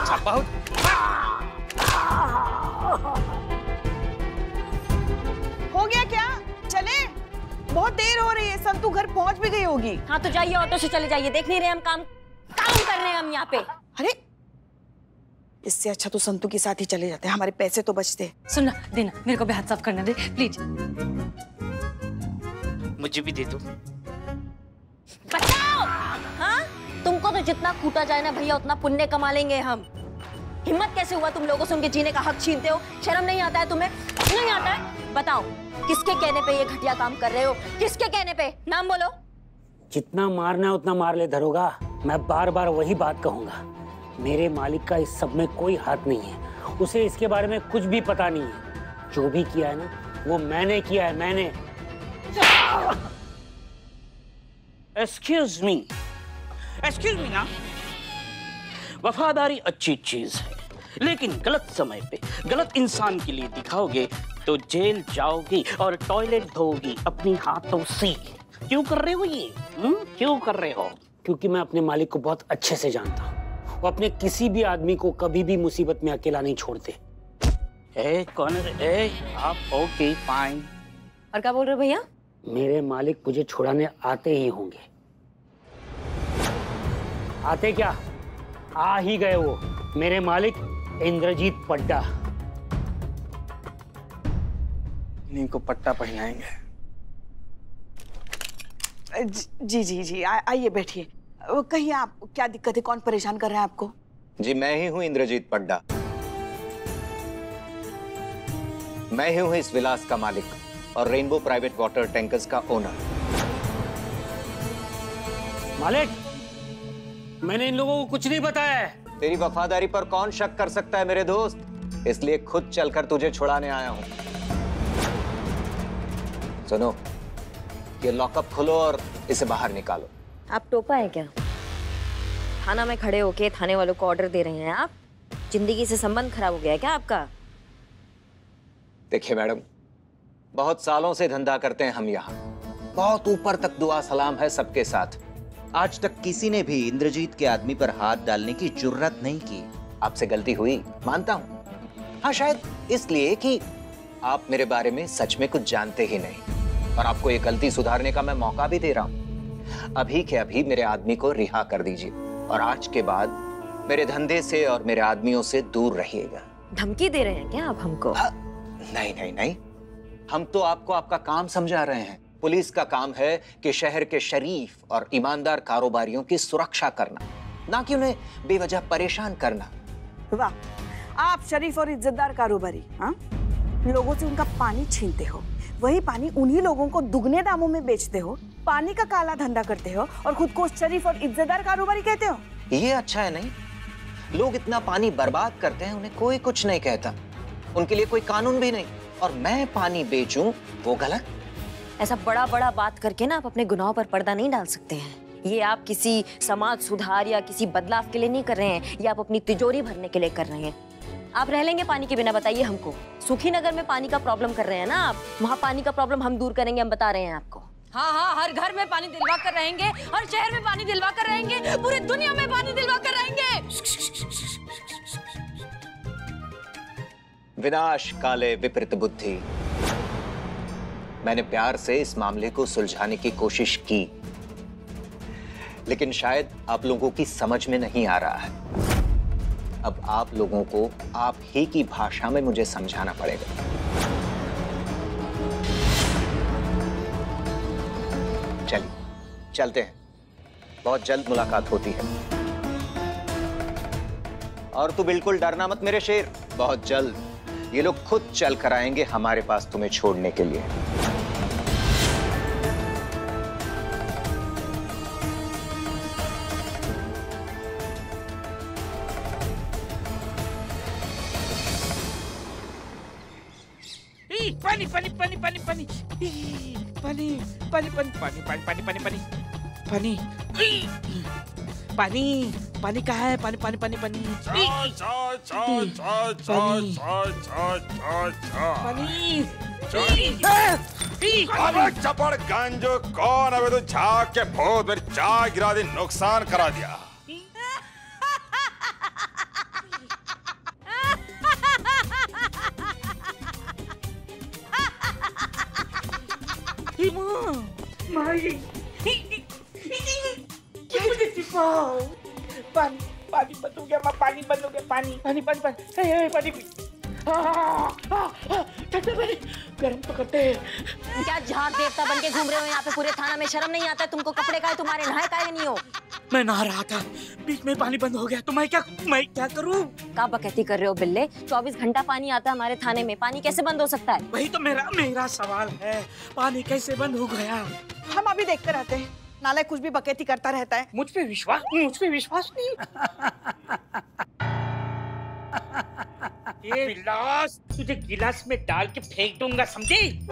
अच्छा बहुत। हो गया क्या? चले? बहुत देर हो रही है, संतू घर पहुंच भी गई होगी। हाँ तो जाइए, ऑटो से चले जाइए। देख नहीं रहे हम काम कर रहे हैं हम यहाँ पे। अरे इससे अच्छा तो संतू के साथ ही चले जाते हैं, हमारे पैसे तो बचते। सुनना देना, मेरे को भी हाथ साफ करने दे प्लीज। मुझे भी दे दो। बचाओ। हाँ तुमको तो जितना कूटा जाए ना भैया उतना पुण्य कमा लेंगे हम। हिम्मत कैसे हुआ तुम लोगों से उनके जीने का हक छीनते हो? शर्म नहीं आता है तुम्हें? नहीं आता है? बताओ किसके कहने पे ये घटिया काम कर रहे हो? किसके कहने पे? नाम बोलो। जितना मारना है उतना मार ले दरोगा। मैं बार बार वही बात कहूंगा, मेरे मालिक का इस सब में कोई हाथ नहीं है। उसे इसके बारे में कुछ भी पता नहीं है। जो भी किया है ना वो मैंने किया है, मैंने। एक्सक्यूज मी ना। वफादारी अच्छी चीज है, लेकिन गलत समय पे गलत इंसान के लिए दिखाओगे तो जेल जाओगी और टॉयलेट धोगी अपनी हाथों से। क्यों कर रहे हो ये? क्यों कर रहे हो? क्योंकि मैं अपने मालिक को बहुत अच्छे से जानता हूँ। वो अपने किसी भी आदमी को कभी भी मुसीबत में अकेला नहीं छोड़ते। कौन है? आप ओके फाइन। और क्या बोल रहे हो भैया? मेरे मालिक मुझे छुड़ाने आते ही होंगे। आते क्या, आ ही गए वो, मेरे मालिक इंद्रजीत पड्डा। इन्हीं को पट्टा पहनाएंगे। जी जी जी, आइए बैठिए। कहिए आप, क्या दिक्कत है? कौन परेशान कर रहा है आपको? जी मैं ही हूं इंद्रजीत पड्डा। मैं ही हूं इस विलास का मालिक और रेनबो प्राइवेट वाटर टैंकर्स का ओनर। मालिक मैंने इन लोगों को कुछ नहीं बताया है। तेरी वफादारी पर कौन शक कर सकता है मेरे दोस्त, इसलिए खुद चलकर तुझे छुड़ाने आया हूं। सुनो, ये लॉकअप खोलो और इसे बाहर निकालो। आप टोपा है क्या? थाना में खड़े होके थाने वालों को ऑर्डर दे रहे हैं आप? जिंदगी से संबंध खराब हो गया है क्या आपका? देखिए मैडम, बहुत सालों से धंधा करते हैं हम यहाँ, बहुत ऊपर तक दुआ सलाम है सबके साथ। आज तक किसी ने भी इंद्रजीत के आदमी पर हाथ डालने की जुर्रत नहीं की। आपसे गलती हुई, मानता हूँ। हाँ शायद इसलिए कि आप मेरे बारे में सच में कुछ जानते ही नहीं, और आपको ये गलती सुधारने का मैं मौका भी दे रहा हूँ। अभी के अभी मेरे आदमी को रिहा कर दीजिए और आज के बाद मेरे धंधे से और मेरे आदमियों से दूर रहिएगा। धमकी दे रहे हैं क्या आप हमको? नहीं नहीं नहीं, हम तो आपको आपका काम समझा रहे हैं। पुलिस का काम है कि शहर के शरीफ और ईमानदार कारोबारियों की सुरक्षा करना, ना कि उन्हें बेवजह परेशान करना। वाह, आप शरीफ और इज्जतदार कारोबारी, हाँ? लोगों से उनका पानी छीनते हो, वही पानी उन्हीं लोगों को दुगने दामों में बेचते हो, पानी का काला धंधा करते हो और खुद को शरीफ और इज्जतदार कारोबारी कहते हो। ये अच्छा है नहीं? लोग इतना पानी बर्बाद करते हैं, उन्हें कोई कुछ नहीं कहता, उनके लिए कोई कानून भी नहीं, और मैं पानी बेचूं वो गलत? ऐसा बड़ा बड़ा बात करके ना आप अपने गुनाहों पर पर्दा नहीं डाल सकते हैं। ये आप किसी समाज सुधार या किसी बदलाव के लिए नहीं कर रहे हैं, ये आप अपनी तिजोरी भरने के लिए कर रहे हैं। आप रह लेंगे पानी के बिना? बताइए हमको। सुखी नगर में पानी का प्रॉब्लम कर रहे हैं ना आप, वहाँ पानी का प्रॉब्लम हम दूर करेंगे, हम बता रहे हैं आपको। हाँ हाँ, हर घर में पानी दिलवा कर रहेंगे, हर शहर में पानी दिलवा कर रहेंगे, पूरी दुनिया में पानी दिलवा कर रहेंगे। विनाश काले विपरीत बुद्धि। मैंने प्यार से इस मामले को सुलझाने की कोशिश की, लेकिन शायद आप लोगों की समझ में नहीं आ रहा है। अब आप लोगों को आप ही की भाषा में मुझे समझाना पड़ेगा। चलिए चलते हैं, बहुत जल्द मुलाकात होती है। और तू बिल्कुल डरना मत मेरे शेर, बहुत जल्द ये लोग खुद चल कर आएंगे हमारे पास तुम्हें छोड़ने के लिए। पानी पानी पानी पानी पानी पानी पानी पानी पानी पानी पानी पानी पानी पानी पानी पानी कहाँ है? पानी पानी पानी पानी अबे चपड़ गंजो कौन? अबे तो झाग के भूत मेरी चाय गिरा दी, नुकसान करा दिया। पानी पानी बंद हो गया, पानी बंद हो गया, पानी पानी पानी पानी पानी ठंडा पानी गर्म तो करते हैं। क्या झाड़ देवता बन के घूम रहे हो यहाँ पे पूरे थाना में? शर्म नहीं आता तुमको? कपड़े का तुम्हारे नहाए काहे नहीं हो? मैं नहा रहा था, बीच में पानी बंद हो गया तो मैं क्या करूं? क्या बकैती कर रहे हो बिल्ले? 24 घंटा पानी आता है हमारे थाने में, पानी कैसे बंद हो सकता है? वही तो मेरा सवाल है, पानी कैसे बंद हो गया? हम अभी देख कर आते हैं। नाले कुछ भी बकैती करता रहता है। मुझ पे विश्वास नहीं। ये गिलास तुझे गिलास में डाल के फेंक दूंगा, समझी?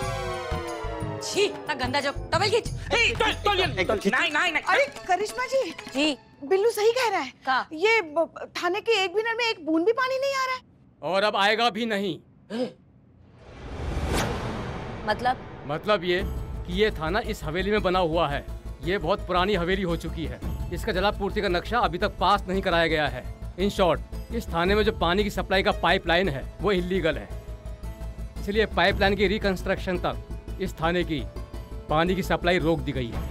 छी, ना गंदा जो टॉवल खींच। नहीं। अरे करिश्मा जी, जी बिल्लू सही कह रहा है। का? ये थाने के 1 मिनट में 1 बूंद भी पानी नहीं आ रहा है। और अब आएगा भी नहीं। मतलब ये कि ये थाना इस हवेली में बना हुआ है। ये बहुत पुरानी हवेली हो चुकी है। इसका जलापूर्ति का नक्शा अभी तक पास नहीं कराया गया है। इन शॉर्ट, इस थाने में जो पानी की सप्लाई का पाइपलाइन है वो इलीगल है। इसलिए पाइपलाइन की रिकंस्ट्रक्शन तक इस थाने की पानी की सप्लाई रोक दी गई है।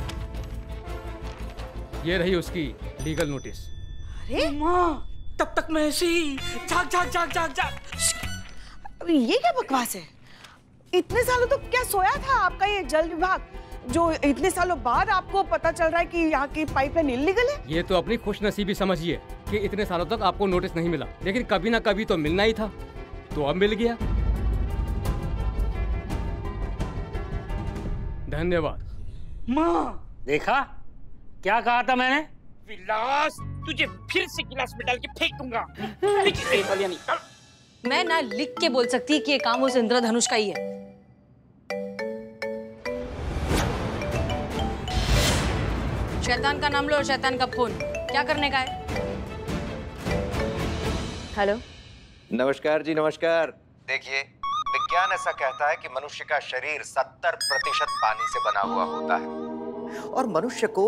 ये रही उसकी लीगल नोटिस। अरे माँ, तब तक मैं ऐसे ही जाग। ये क्या बकवास है? इतने सालों तो क्या सोया था आपका ये जल विभाग, जो इतने सालों बाद आपको पता चल रहा है कि यहाँ की पाइपलाइन इल्लीगल है? ये तो अपनी खुशनसीबी समझिए कि इतने सालों तक आपको नोटिस नहीं मिला, लेकिन कभी ना कभी तो मिलना ही था, तो अब मिल गया। धन्यवाद। माँ, देखा क्या कहा था मैंने? विलास तुझे फिर से गिलास में डाल के फेंक दूंगा। मैं ना लिख के बोल सकती कि ये काम उस इंद्रधनुष का ही है। शैतान का नाम लो और शैतान का फोन। क्या करने का है? हेलो, नमस्कार जी, नमस्कार। देखिए, विज्ञान ऐसा कहता है कि मनुष्य का शरीर 70% पानी से बना हुआ होता है और मनुष्य को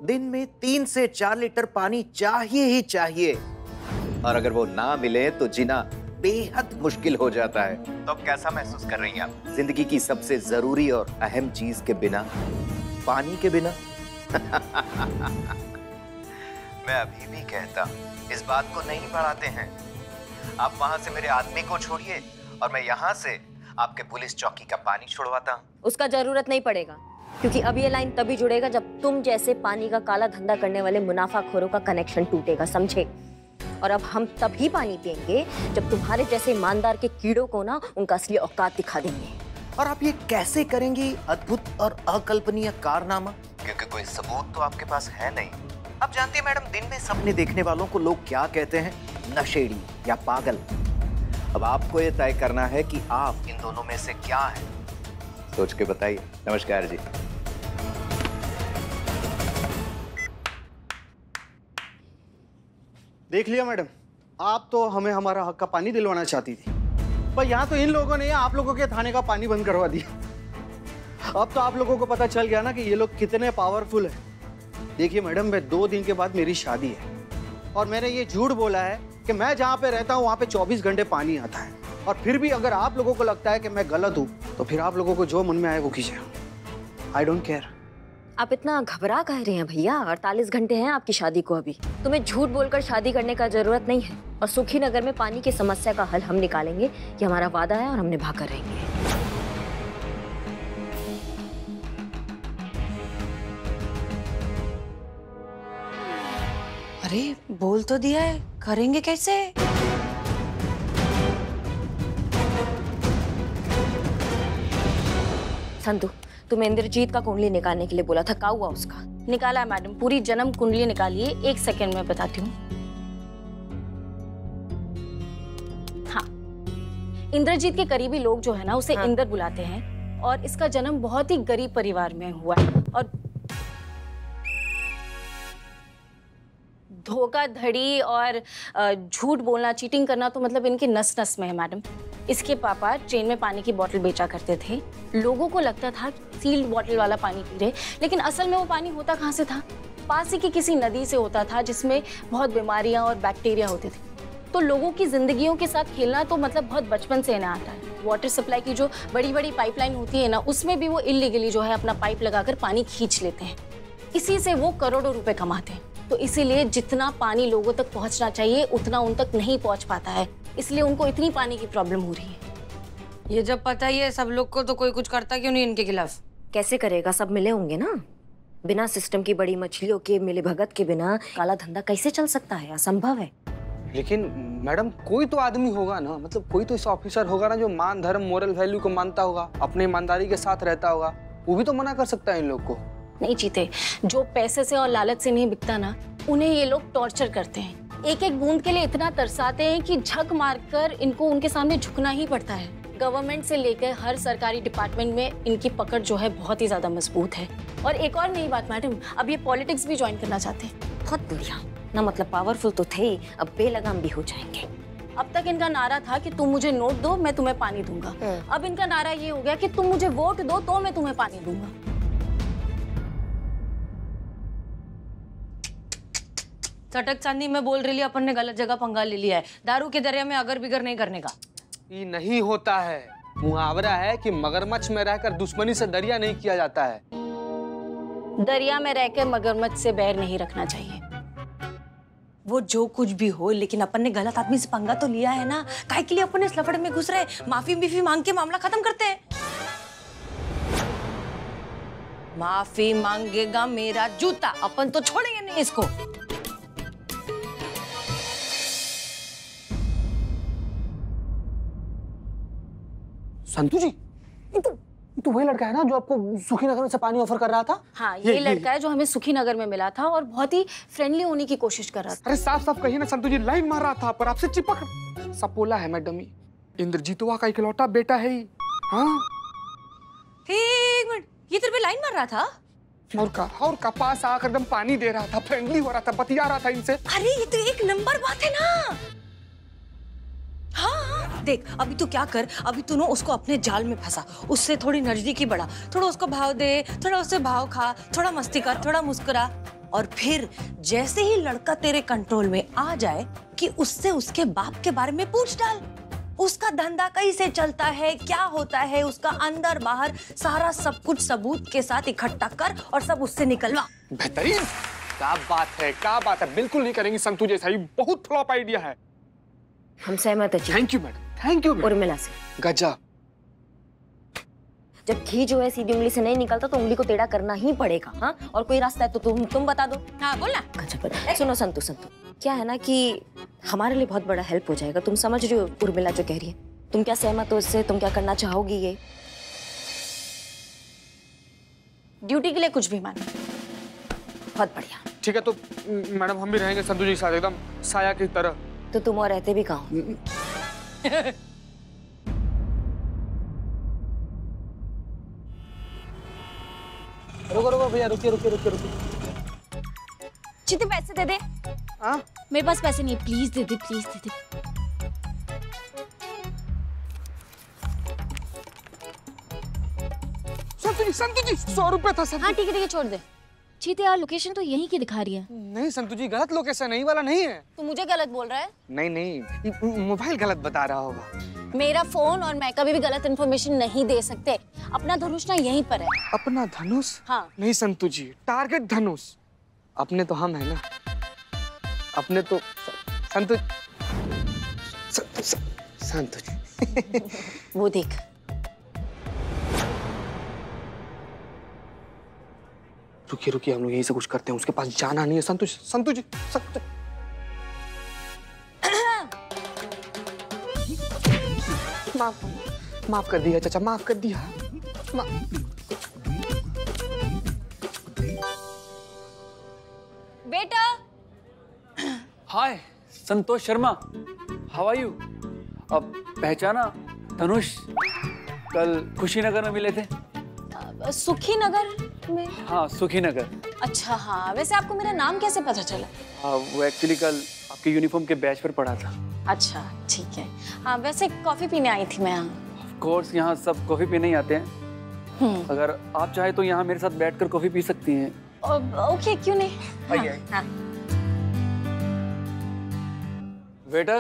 दिन में 3 से 4 लीटर पानी चाहिए ही चाहिए, और अगर वो ना मिले तो जीना बेहद मुश्किल हो जाता है। तो अब कैसा महसूस कर रही हैं आप जिंदगी की सबसे जरूरी और अहम चीज के बिना, पानी के बिना? मैं अभी भी कहता हूं, इस बात को नहीं बढ़ाते हैं। आप वहां से मेरे आदमी को छोड़िए और मैं यहाँ से आपके पुलिस चौकी का पानी छुड़वाता हूँ। उसका जरूरत नहीं पड़ेगा, क्योंकि अब ये लाइन तभी जुड़ेगा जब तुम जैसे पानी का काला धंधा करने वाले मुनाफाखोरों का कनेक्शन टूटेगा, समझे? और अब हम तभी पानी पिएंगे जब तुम्हारे जैसे ईमानदार के कीड़ों को ना उनका असली औकात दिखा देंगे। और आप ये कैसे करेंगी अद्भुत और अकल्पनीय कारनामा? क्योंकि कोई सबूत तो आपके पास है नहीं। आप जानती हैं मैडम, दिन में सपने देखने वालों को लोग क्या कहते हैं? नशेड़ी या पागल। अब आपको ये तय करना है कि आप इन दोनों में से क्या हैं। सोच के बताइए। नमस्कार जी। देख लिया मैडम, आप तो हमें हमारा हक का पानी दिलवाना चाहती थी, पर यहाँ तो इन लोगों ने आप लोगों के थाने का पानी बंद करवा दिया। अब तो आप लोगों को पता चल गया ना कि ये लोग कितने पावरफुल हैं। देखिए मैडम, मैं 2 दिन के बाद मेरी शादी है और मैंने ये झूठ बोला है कि मैं जहाँ पे रहता हूँ वहाँ पे 24 घंटे पानी आता है, और फिर भी अगर आप लोगों को लगता है कि मैं गलत हूँ तो फिर आप लोगों को जो मन में आए वो कीजिए। I don't care. आप इतना घबरा कह रहे हैं भैया? 48 घंटे हैं आपकी शादी को अभी। तुम्हें झूठ बोलकर शादी करने का जरूरत नहीं है, और सुखी नगर में पानी की समस्या का हल हम निकालेंगे। ये हमारा वादा है और हम निभा कर रहेंगे। अरे बोल तो दिया है, करेंगे कैसे? संतु, तुम्हें इंद्रजीत का कुंडली निकालने के लिए बोला था, क्या हुआ उसका? निकाला है मैडम, पूरी जन्म कुंडली निकालिए। 1 सेकेंड में बताती हूँ। हाँ, इंद्रजीत के करीबी लोग जो है ना उसे इंद्र बुलाते हैं, और इसका जन्म बहुत ही गरीब परिवार में हुआ है, और धोखाधड़ी और झूठ बोलना, चीटिंग करना तो मतलब इनके नस नस में है मैडम। इसके पापा ट्रेन में पानी की बोतल बेचा करते थे। लोगों को लगता था सील्ड बोतल वाला पानी पी रहे, लेकिन असल में वो पानी होता कहाँ से था? पास ही की किसी नदी से होता था, जिसमें बहुत बीमारियां और बैक्टीरिया होते थे। तो लोगों की जिंदगियों के साथ खेलना तो मतलब बहुत बचपन से इन्हें आता है। वाटर सप्लाई की जो बड़ी बड़ी पाइपलाइन होती है ना, उसमें भी वो इलीगली जो है अपना पाइप लगाकर पानी खींच लेते हैं। इसी से वो करोड़ों रुपए कमाते हैं। तो इसीलिए जितना पानी लोगों तक पहुंचना चाहिए उतना उन तक नहीं पहुंच पाता है, इसलिए उनको इतनी पानी की प्रॉब्लम हो रही है। ये जब पता ही है सब लोग को, तो कोई कुछ करता क्यों नहीं इनके खिलाफ? कैसे करेगा? सब मिले होंगे ना। बिना सिस्टम की बड़ी मछलियों के मिले भगत के बिना काला धंधा कैसे चल सकता है? असंभव है। लेकिन मैडम कोई तो आदमी होगा ना, मतलब कोई तो ऐसा ऑफिसर होगा ना जो मान धर्म मोरल वैल्यू को मानता होगा, अपने ईमानदारी के साथ रहता होगा, वो भी तो मना कर सकता है इन लोग को। नहीं जीते, जो पैसे से और लालच से नहीं बिकता ना, उन्हें ये लोग टॉर्चर करते हैं। एक एक बूंद के लिए इतना तरसाते हैं कि झक मारकर इनको उनके सामने झुकना ही पड़ता है। गवर्नमेंट से लेकर हर सरकारी डिपार्टमेंट में इनकी पकड़ जो है बहुत ही ज्यादा मजबूत है। और एक और नई बात मैडम, अब ये पॉलिटिक्स भी ज्वाइन करना चाहते हैं। बहुत बढ़िया ना, मतलब पावरफुल तो थे, अब बेलगाम भी हो जाएंगे। अब तक इनका नारा था कि तुम मुझे नोट दो मैं तुम्हें पानी दूंगा। अब इनका नारा ये हो गया कि तुम मुझे वोट दो तो मैं तुम्हें पानी दूंगा। चटक चांदी में बोल रही, अपन ने गलत जगह पंगा ले लिया है। दारू के दरिया में अगर बिगर नहीं करने का। ये नहीं होता है, मुहावरा है कि मगरमच्छ में रहकर दुश्मनी से दरिया नहीं किया जाता है। दरिया में रहकर मगरमच्छ से बैर नहीं रखना चाहिए। वो जो कुछ भी हो, लेकिन अपन ने गलत आदमी से पंगा तो लिया है ना। काहे के लिए अपन इस लफड़े में घुस रहे? माफी मांग के मामला खत्म करते हैं। माफी मांगेगा मेरा जूता, अपन तो छोड़ेंगे नहीं इसको। संतू जी, ये तो वही लड़का है ना जो आपको सुखी नगर से पानी ऑफर कर रहा था? हाँ, ये लड़का है जो हमें सुखी नगर में मिला था और बहुत ही फ्रेंडली होने की कोशिश कर रहा था। अरे साफ साफ कहिए ना संतू जी, लाइन मार रहा था पर आपसे चिपक। सपोला है मैडम, इंद्रजीतवा का इकलौता बेटा है ही। हाँ, एक मिनट, ये तेरे पे लाइन मार रहा था? और का पास आकर एकदम पानी दे रहा था, फ्रेंडली हो रहा था, बतिया रहा था इनसे। अरे ये तो एक नंबर बात है ना। हाँ, देख अभी तू क्या कर, अभी तू ना उसको अपने जाल में फंसा, उससे थोड़ी नजदीकी बढ़ा, थोड़ा उसको भाव दे, थोड़ा उससे भाव खा, थोड़ा मस्ती कर, थोड़ा मुस्कुरा, और फिर जैसे ही लड़का तेरे कंट्रोल में आ जाए कि उससे उसके बाप के बारे में पूछ डाल। उसका धंधा कैसे चलता है, क्या होता है, उसका अंदर बाहर सारा सब कुछ सबूत के साथ इकट्ठा कर और सब उससे निकलवा। बेहतरीन, क्या बात है, बिल्कुल नहीं करेंगी संतू जैसा, ही बहुत फ्लॉप आइडिया है। हम सहमत है। Thank you madam, thank you. Urmila से गजब। जब घी जो है सीधी उंगली से नहीं निकलता तो उंगली को टेढ़ा करना ही पड़ेगा। हाँ, और कोई रास्ता है तो तुम बता दो। हाँ बोलना। गजब। सुनो संतू, क्या है ना कि हमारे लिए बहुत बड़ा हेल्प हो जाएगा। तुम समझ रही हो उर्मिला जो कह रही है? तुम क्या सहमत हो इससे? तुम क्या करना चाहोगी? ये ड्यूटी के लिए कुछ भी मानो। बहुत बढ़िया। ठीक है, तो मैडम हम भी रहेंगे संतू जी के साथ एकदम साया की तरह। तो तुम और रहते भी कहाँ? रुको भैया, रुकिए। चिते पैसे दे दे। हाँ? मेरे पास पैसे नहीं, प्लीज दे दे, प्लीज दे दे। संतू जी 100 रुपए था सर। हाँ ठीक है, छोड़ दे। चीते यार, लोकेशन तो यहीं की दिखा रही है। नहीं संतू जी, गलत लोकेशन है, वाला नहीं है। तू मुझे गलत बोल रहा है? नहीं, मोबाइल गलत बता रहा होगा। मेरा फोन और मैं कभी भी गलत इन्फॉर्मेशन नहीं दे सकते। अपना धनुष ना यहीं पर है। अपना धनुष? हाँ। नहीं संतू जी, टारगेट धनुष। अपने तो हम है ना, अपने तो संतू जी। वो देख, रुकिए, हम लोग यही से कुछ करते हैं। उसके पास जाना नहीं है संतू जी। माफ कर दिया चाचा, माफ कर दिया। बेटा। हाय, Santosh Sharma, how are you? अब पहचाना? धनुष कल खुशीनगर में मिले थे। सुखी नगर में? हाँ, सुखी नगर। अच्छा हाँ, वैसे आपको मेरा नाम कैसे पता चला? वो एक्चुअली कल आपके यूनिफॉर्म के बैच पर पढ़ा था। अच्छा ठीक है। हाँ, वैसे कॉफी पीने आई थी मैं यहाँ। ऑफ कोर्स, यहाँ सब कॉफी पीने ही आते हैं। अगर आप चाहे तो यहाँ मेरे साथ बैठकर कॉफी पी सकती हैं। ओके, क्यों नहीं। आइए। हाँ। वेटर,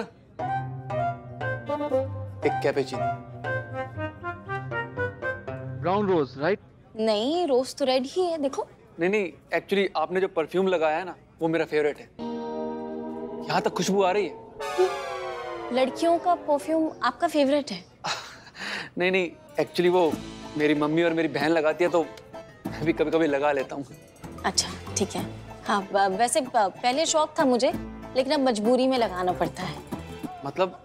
एक कैपेचिनो। ब्राउन रोज, राइट? नहीं, रोज तो रेड ही है, देखो। नहीं, एक्चुअली आपने जो परफ्यूम लगाया है ना, वो मेरा फेवरेट है। यहाँ तक खुशबू आ रही है। लड़कियों का परफ्यूम आपका फेवरेट है? नहीं, एक्चुअली वो मेरी मम्मी और मेरी बहन लगाती है, तो मैं भी कभी कभी लगा लेता हूँ। अच्छा, ठीक है। हाँ, वैसे पहले शौक था मुझे, लेकिन अब मजबूरी में लगाना पड़ता है। मतलब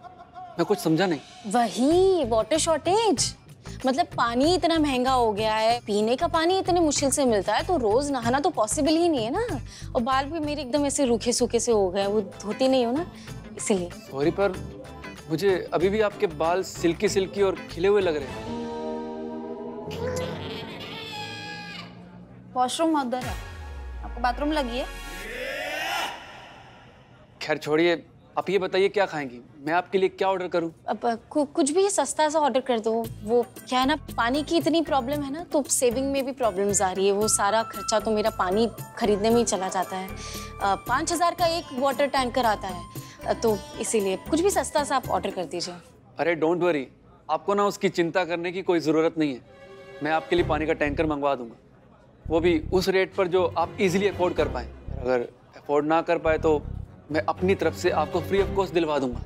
मैं कुछ समझा नहीं। वही वाटर शॉर्टेज, मतलब पानी इतना महंगा हो गया है, पीने का पानी इतने मुश्किल से मिलता है, तो रोज नहाना तो पॉसिबल ही नहीं है ना। और बाल भी मेरे एकदम ऐसे रूखे सूखे से हो गए, वो धोती नहीं हो ना, इसीलिए। सॉरी, पर मुझे अभी भी आपके बाल सिल्की सिल्की और खिले हुए लग रहे हैं। वॉशरूम उधर है, आपको बाथरूम लगी है? खैर छोड़िए, आप ये बताइए क्या खाएंगी, मैं आपके लिए क्या ऑर्डर करूं? अब कुछ भी सस्ता सा ऑर्डर कर दो। वो क्या है ना, पानी की इतनी प्रॉब्लम है ना, तो सेविंग में भी प्रॉब्लम्स आ रही है। वो सारा खर्चा तो मेरा पानी खरीदने में ही चला जाता है। 5,000 का एक वाटर टैंकर आता है, तो इसीलिए कुछ भी सस्ता सा आप ऑर्डर कर दीजिए। अरे डोंट वरी, आपको ना उसकी चिंता करने की कोई ज़रूरत नहीं है। मैं आपके लिए पानी का टैंकर मंगवा दूंगा, वो भी उस रेट पर जो आप इजीली अफोर्ड कर पाएँ। अगर अफोर्ड ना कर पाए तो मैं अपनी तरफ से आपको फ्री ऑफ कॉस्ट दिलवा दूंगा।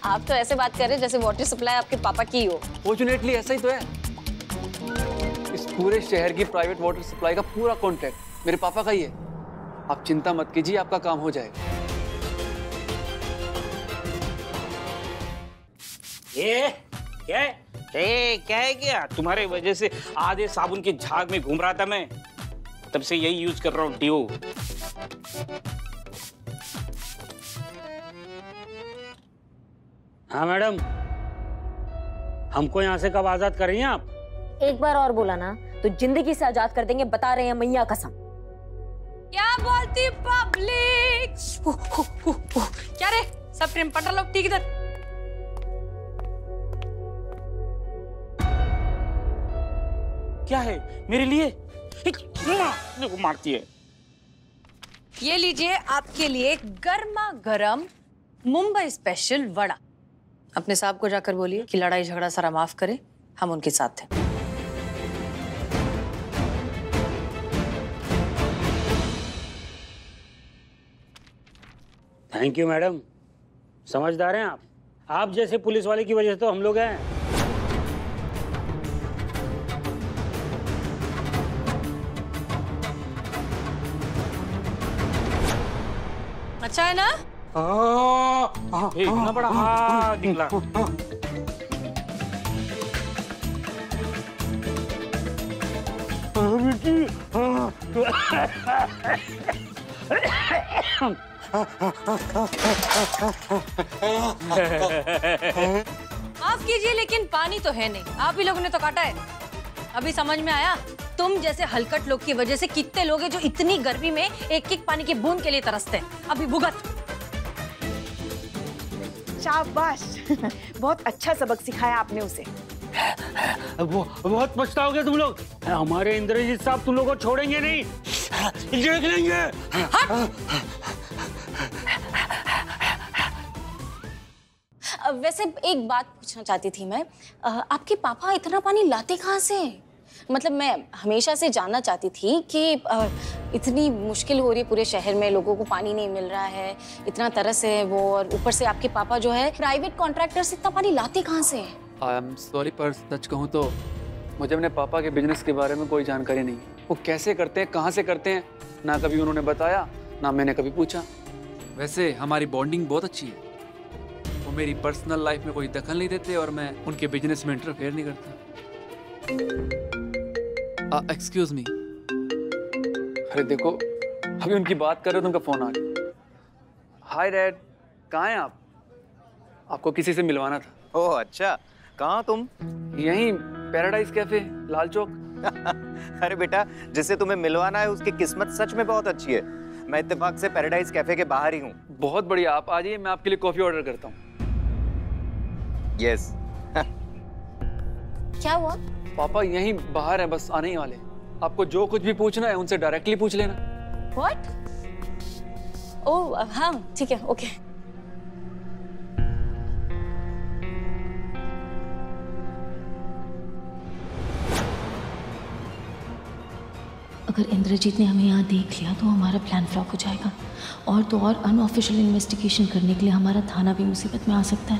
आप तो ऐसे बात कर रहे हैं जैसे वाटर सप्लाई आपके पापा की हो। फॉर्चुनेटली ऐसा ही तो है। इस पूरे शहर की प्राइवेट वाटर सप्लाई का पूरा कॉन्ट्रैक्ट मेरे पापा का ही है। आप चिंता मत कीजिए, आपका काम हो जाएगा। क्या है क्या? तुम्हारे वजह से आधे साबुन के झाग में घूम रहा था मैं, तब से यही यूज कर रहा हूँ, डिओ। हाँ मैडम, हमको यहाँ से कब आजाद कर रही हैं आप? एक बार और बोला ना तो जिंदगी से आजाद कर देंगे, बता रहे हैं मैया कसम। क्या बोलती पब्लिक? क्या रे, सब प्रेम पटा लोग ठीक इधर। क्या है मेरे लिए? देखो मारती है। ये लीजिए आपके लिए गर्मा गर्म मुंबई स्पेशल वड़ा। अपने साहब को जाकर बोलिए कि लड़ाई झगड़ा सारा माफ करे, हम उनके साथ हैं। थैंक यू मैडम, समझदार हैं आप। आप जैसे पुलिस वाले की वजह से तो हम लोग हैं। अच्छा है ना? इतना बड़ा निकला। माफ कीजिए लेकिन पानी तो है नहीं, आप ही लोगों ने तो काटा है। अभी समझ में आया, तुम जैसे हलकट लोग की वजह से कितने लोग हैं जो इतनी गर्मी में एक एक पानी की बूंद के लिए तरसते हैं। अभी भुगत। शाबाश, बहुत अच्छा सबक सिखाया आपने उसे। वो बहुत पछताओगे तुम लोग। हमारे इंद्रजीत साहब तुम लोगों को छोड़ेंगे नहीं, देख लेंगे। वैसे एक बात पूछना चाहती थी मैं, आपके पापा इतना पानी लाते कहाँ से? मतलब मैं हमेशा से जानना चाहती थी कि इतनी मुश्किल हो रही है पूरे शहर में, लोगों को पानी नहीं मिल रहा है, इतना तरस है वो, और ऊपर से आपके पापा जो है प्राइवेट कॉन्ट्रैक्टर से इतना पानी लाते कहाँ से? आई एम सॉरी, पर सच कहूँ तो मुझे अपने पापा के बिजनेस के बारे में कोई जानकारी नहीं। वो कैसे करते हैं, कहाँ से करते हैं, ना कभी उन्होंने बताया ना मैंने कभी पूछा। वैसे हमारी बॉन्डिंग बहुत अच्छी है। वो मेरी पर्सनल लाइफ में कोई दखल नहीं देते और मैं उनके बिजनेस में इंटरफेयर नहीं करता। Excuse me. अरे देखो, अभी उनकी बात कर रहे हो तो उनका फोन आ गया। हाय डैड, कहाँ हैं आप? आपको किसी से मिलवाना था। ओह अच्छा, कहाँ तुम? यहीं पैराडाइज कैफे, लाल चौक। अरे बेटा, जिससे तुम्हें मिलवाना है उसकी किस्मत सच में बहुत अच्छी है। मैं इत्तेफाक से पैराडाइज कैफे के बाहर ही हूँ। बहुत बढ़िया, आप आ जाइए, मैं आपके लिए कॉफी ऑर्डर करता हूँ। यस। क्या हुआ? पापा यहीं बाहर है, बस आने ही वाले। आपको जो कुछ भी पूछना है उनसे डायरेक्टली पूछ लेना। What? ओह हाँ ठीक है, ओके। अगर इंद्रजीत ने हमें यहाँ देख लिया तो हमारा प्लान फ्लॉप हो जाएगा। और तो और अनऑफिशियल इन्वेस्टिगेशन करने के लिए हमारा थाना भी मुसीबत में आ सकता है।